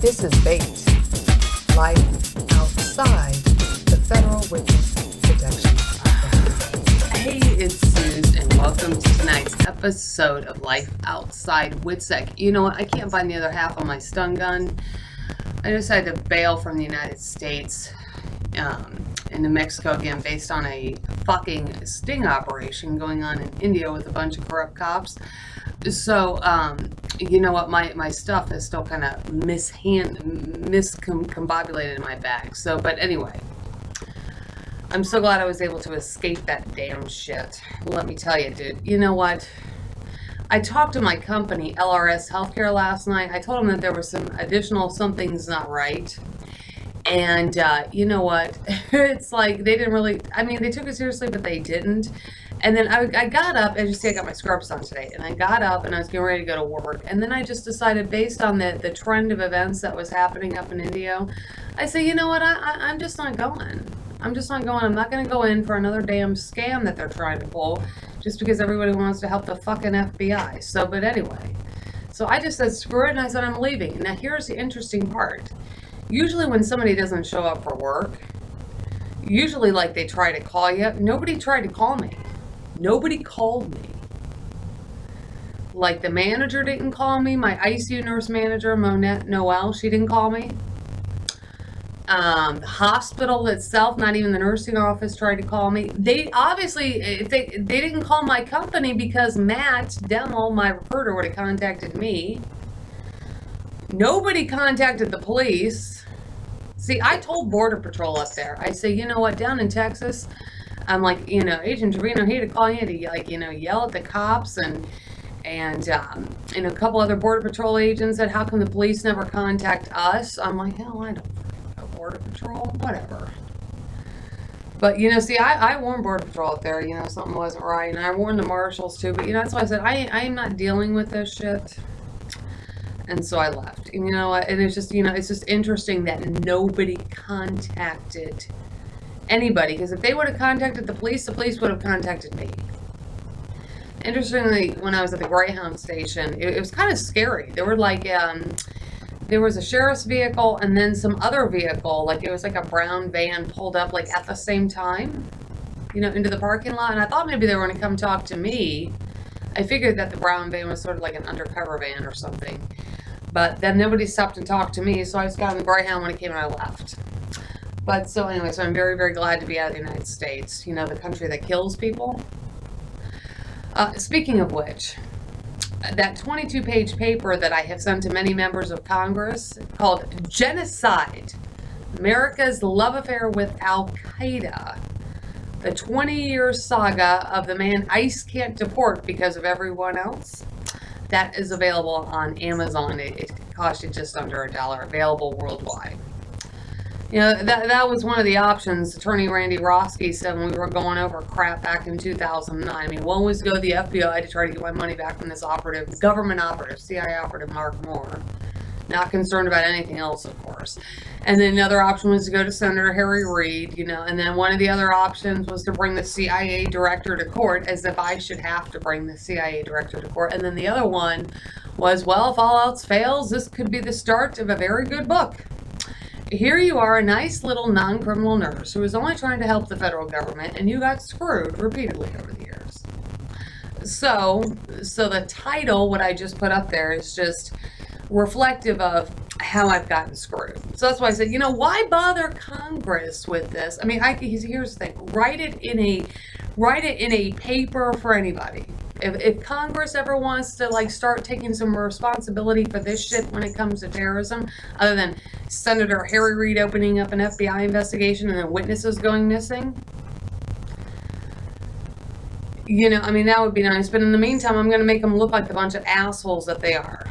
This is Bait, life outside the Federal Witness Protection Act. Hey, it's Suze, and welcome to tonight's episode of Life Outside WITSEC. You know what? I can't find the other half of my stun gun. I decided to bail from the United States into Mexico again based on a fucking sting operation going on in India with a bunch of corrupt cops. So, you know what? My stuff is still kind of miscombobulated in my bag. So, but anyway, I'm so glad I was able to escape that damn shit. Let me tell you, dude. You know what? I talked to my company, LRS Healthcare, last night. I told them that there was some additional something's not right. And you know what? It's like they didn't really, I mean, they took it seriously, but they didn't. And then I got up, as you see, I got my scrubs on today. And I got up and I was getting ready to go to work. And then I just decided, based on the trend of events that was happening up in India, I say, you know what? I'm just not going. I'm just not going. I'm not going to go in for another damn scam that they're trying to pull just because everybody wants to help the fucking FBI. So, but anyway. So I just said, screw it, and I said, I'm leaving. Now, here's the interesting part. Usually when somebody doesn't show up for work, usually like they try to call you. Nobody tried to call me. Nobody called me. Like the manager didn't call me. My ICU nurse manager, Monette Noel, she didn't call me. The hospital itself, not even the nursing office, tried to call me. They obviously, if they didn't call my company because Matt Demmel, my recruiter, would have contacted me. Nobody contacted the police. See, I told Border Patrol up there. I say, you know what, down in Texas, I'm like, you know, Agent Trevino, he had to call you to, like, you know, yell at the cops and a couple other Border Patrol agents said, how come the police never contact us? I'm like, hell, I don't know, Border Patrol, whatever. But, you know, see, I warned Border Patrol up there, you know, something wasn't right. And I warned the marshals too. But, you know, that's why I said, I am not dealing with this shit. And so I left. And, you know, and it's just, you know, it's just interesting that nobody contacted anybody. Because if they would have contacted the police would have contacted me. Interestingly, when I was at the Greyhound station, it was kind of scary. There were like, there was a sheriff's vehicle and then some other vehicle, like it was like a brown van pulled up like at the same time, you know, into the parking lot. And I thought maybe they were going to come talk to me. I figured that the brown van was sort of like an undercover van or something. But then nobody stopped and talked to me, so I just got on the Greyhound when it came and I left. But so anyway, so I'm very, very glad to be out of the United States, you know, the country that kills people. Speaking of which, that 22-page paper that I have sent to many members of Congress called Genocide, America's Love Affair with Al-Qaeda, the 20-year saga of the man ICE can't deport because of everyone else, that is available on Amazon. It cost you just under $1, available worldwide. You know, that was one of the options Attorney Randy Roski said when we were going over crap back in 2009. I mean, one was to go to the FBI to try to get my money back from this operative, government operative, CIA operative Mark Moore. Not concerned about anything else, of course. And then another option was to go to Senator Harry Reid, you know, and then one of the other options was to bring the CIA director to court, as if I should have to bring the CIA director to court. And then the other one was, well, if all else fails, this could be the start of a very good book. Here you are, a nice little non-criminal nurse who was only trying to help the federal government, and you got screwed repeatedly over the years. So the title, what I just put up there, is just reflective of how I've gotten screwed. So that's why I said, you know, why bother Congress with this? I mean, here's the thing: write it in a paper for anybody. If Congress ever wants to like start taking some responsibility for this shit when it comes to terrorism, other than Senator Harry Reid opening up an FBI investigation and then witnesses going missing, you know, I mean, that would be nice. But in the meantime, I'm going to make them look like the bunch of assholes that they are.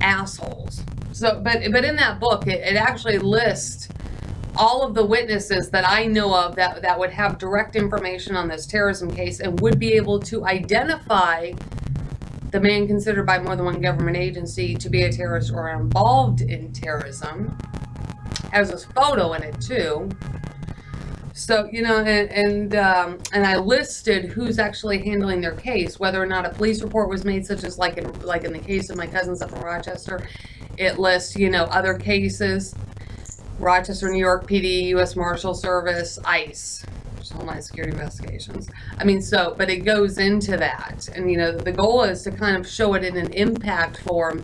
Assholes. So, but in that book, it actually lists all of the witnesses that I know of that would have direct information on this terrorism case and would be able to identify the man considered by more than one government agency to be a terrorist or involved in terrorism. Has this photo in it too. So, you know, and I listed who's actually handling their case, whether or not a police report was made, such as like in the case of my cousins up in Rochester. It lists, other cases: Rochester, New York PD, U.S. Marshal Service, ICE, Homeland Security Investigations. But it goes into that. And, the goal is to kind of show it in an impact form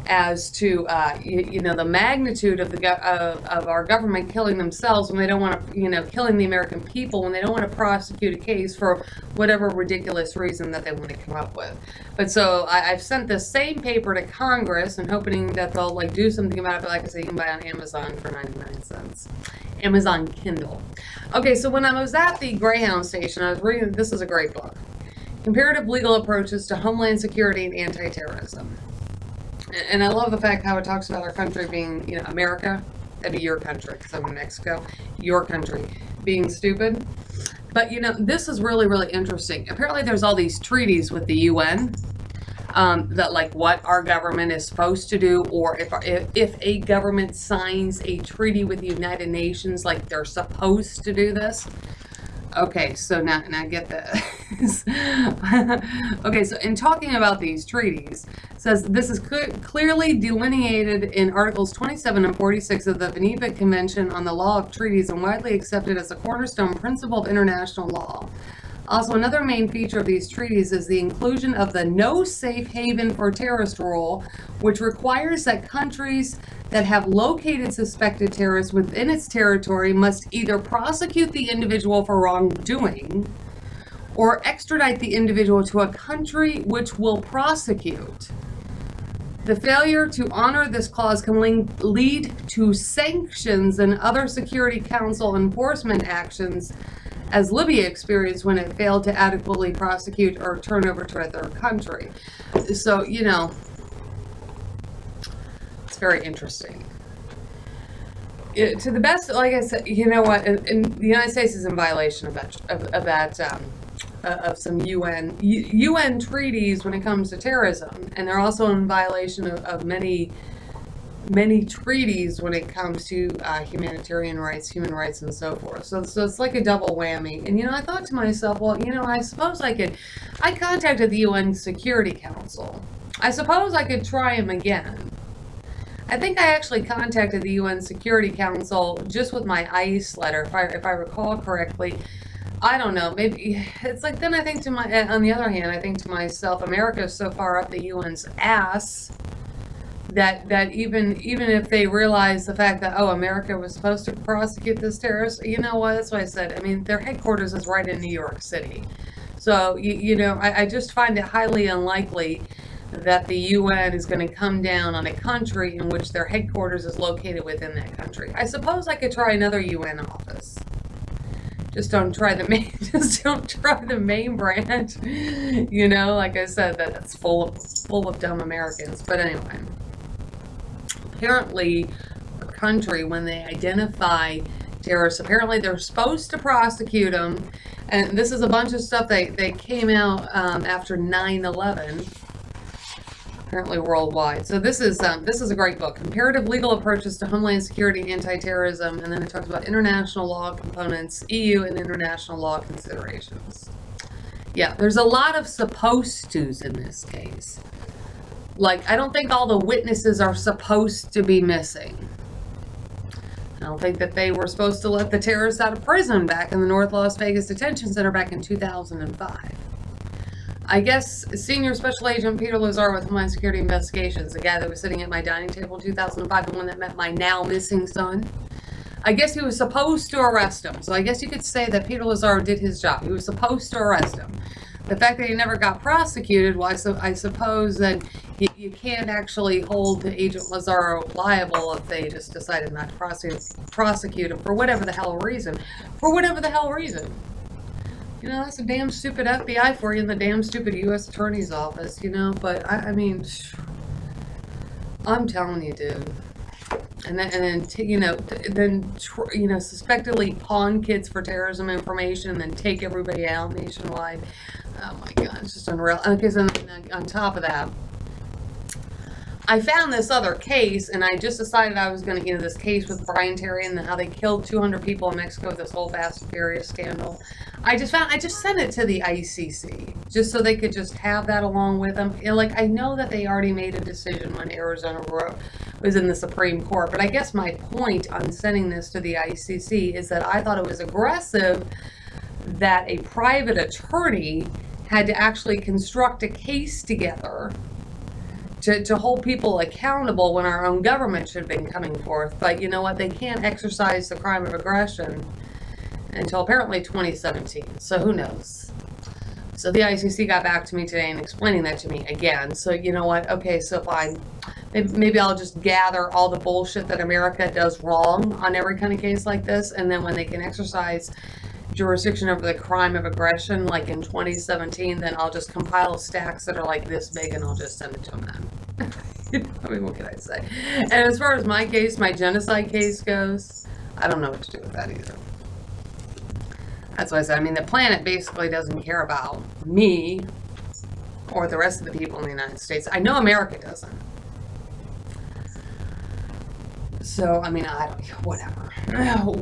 as to, the magnitude of of our government killing themselves when they don't want to, killing the American people when they don't want to prosecute a case for whatever ridiculous reason that they want to come up with. But so I've sent the same paper to Congress and hoping that they'll do something about it. But like I say, you can buy it on Amazon for 99 cents. Amazon Kindle. Okay, so when I was at the Greyhound station, I was reading, this is a great book, Comparative Legal Approaches to Homeland Security and Anti-Terrorism. And I love the fact how it talks about our country being, America, that'd be your country because I'm in Mexico, your country being stupid. But, this is really, really interesting. Apparently there's all these treaties with the UN that what our government is supposed to do, or if a government signs a treaty with the United Nations, they're supposed to do this. Okay, so now get this. Okay, so in talking about these treaties, it says this is clearly delineated in Articles 27 and 46 of the Geneva Convention on the Law of Treaties and widely accepted as a cornerstone principle of international law. Also, another main feature of these treaties is the inclusion of the no safe haven for terrorist rule, which requires that countries that have located suspected terrorists within its territory must either prosecute the individual for wrongdoing or extradite the individual to a country which will prosecute. The failure to honor this clause can lead to sanctions and other Security Council enforcement actions, as Libya experienced when it failed to adequately prosecute or turn over to a third country. So, it's very interesting. To the best, like I said, and the United States is in violation of some UN treaties when it comes to terrorism, and they're also in violation of many treaties when it comes to humanitarian rights, human rights, and so forth. So it's like a double whammy. And, I thought to myself, well, I suppose I contacted the UN Security Council. I suppose I could try them again. I think I actually contacted the UN Security Council just with my ICE letter, if I recall correctly. I don't know, maybe it's then I think on the other hand, I think to myself, America is so far up the UN's ass that even if they realize the fact that, America was supposed to prosecute this terrorist, what, that's what I said. Their headquarters is right in New York City. So, I just find it highly unlikely that the UN is going to come down on a country in which their headquarters is located within that country. I suppose I could try another UN office. Just don't try the main branch. Like I said, that's full of dumb Americans. But anyway, apparently a country, when they identify terrorists, apparently they're supposed to prosecute them. And this is a bunch of stuff they came out after 9/11. Apparently worldwide. So this is a great book, Comparative Legal Approaches to Homeland Security and Anti-Terrorism, and then it talks about international law components, EU and international law considerations. Yeah, there's a lot of supposed to's in this case. I don't think all the witnesses are supposed to be missing. I don't think that they were supposed to let the terrorists out of prison back in the North Las Vegas Detention Center back in 2005. I guess Senior Special Agent Peter Lazar with Homeland Security Investigations, the guy that was sitting at my dining table in 2005, the one that met my now missing son, I guess he was supposed to arrest him. So I guess you could say that Peter Lazar did his job. He was supposed to arrest him. The fact that he never got prosecuted, well, I suppose that you can't actually hold Agent Lazaro liable if they just decided not to prosecute him for whatever the hell reason. For whatever the hell reason. That's a damn stupid FBI for you in the damn stupid U.S. Attorney's Office, but I'm telling you, dude. And then suspectedly pawn kids for terrorism information and then take everybody out nationwide. Oh my God, it's just unreal. Okay, so on top of that, I found this other case, and I just decided I was going to, this case with Brian Terry and how they killed 200 people in Mexico with this whole Fast and Furious scandal. I just sent it to the ICC just so they could just have that along with them. Like, I know that they already made a decision when Arizona was in the Supreme Court, but I guess my point on sending this to the ICC is that I thought it was aggressive that a private attorney had to actually construct a case together to hold people accountable when our own government should have been coming forth. But you know what? They can't exercise the crime of aggression until apparently 2017. So who knows? So the ICC got back to me today and explaining that to me again. So you know what? Okay, so fine. Maybe I'll just gather all the bullshit that America does wrong on every kind of case like this, and then when they can exercise jurisdiction over the crime of aggression, like in 2017, then I'll just compile stacks that are like this big and I'll just send it to them then. I mean, what can I say? And as far as my case, my genocide case goes, I don't know what to do with that either. That's what I said. I mean, the planet basically doesn't care about me or the rest of the people in the United States. I know America doesn't. So, I mean, I don't, whatever.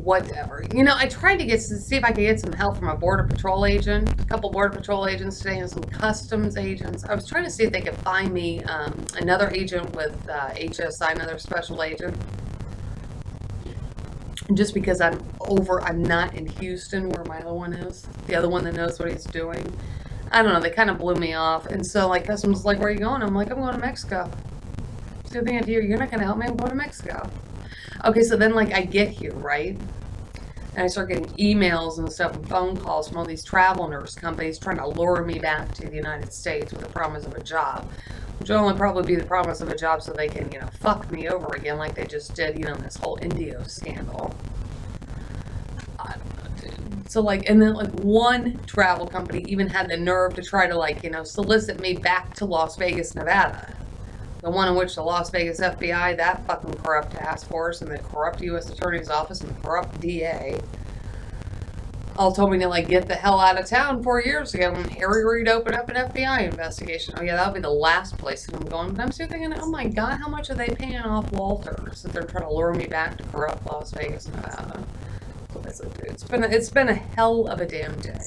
Whatever. I tried to see if I could get some help from a Border Patrol agent, a couple Border Patrol agents today, and some Customs agents. I was trying to see if they could find me another agent with HSI, another special agent. Just because I'm not in Houston where my other one is. The other one that knows what he's doing. I don't know, they kind of blew me off. And so, like, Customs was like, where are you going? I'm like, I'm going to Mexico. So the idea, you're not going to help me, I'm going to Mexico. Okay, so then, like, I get here, right? And I start getting emails and stuff and phone calls from all these travel nurse companies trying to lure me back to the United States with the promise of a job. Which will only probably be the promise of a job so they can, fuck me over again like they just did, in this whole Indio scandal. I don't know, dude. So, like, and then, like, one travel company even had the nerve to try to, like, solicit me back to Las Vegas, Nevada. The one in which the Las Vegas FBI, that fucking corrupt task force, and the corrupt U.S. Attorney's Office, and the corrupt DA, all told me to, like, get the hell out of town 4 years ago when Harry Reid opened up an FBI investigation. Oh, yeah, that'll be the last place that I'm going. But I'm still thinking, oh, my God, how much are they paying off Walter since they're trying to lure me back to corrupt Las Vegas, Nevada? So I said, dude, it's been a hell of a damn day.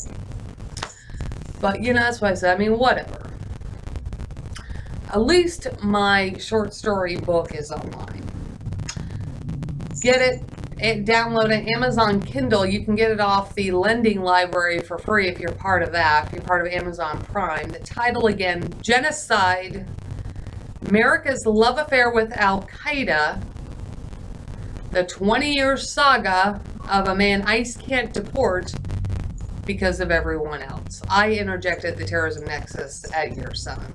But, that's why I said, I mean, whatever. At least my short story book is online. Get it, download it, Amazon Kindle. You can get it off the lending library for free if you're part of that, if you're part of Amazon Prime. The title again, Genocide, America's Love Affair with Al-Qaeda, the 20-year saga of a man ICE can't deport because of everyone else. I interjected the terrorism nexus at year 7.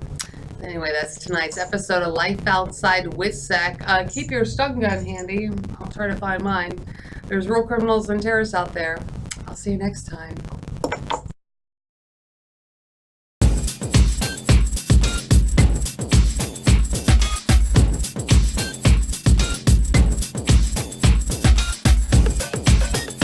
Anyway, that's tonight's episode of Life Outside with Sec. Keep your stun gun handy. I'll try to find mine. There's real criminals and terrorists out there. I'll see you next time.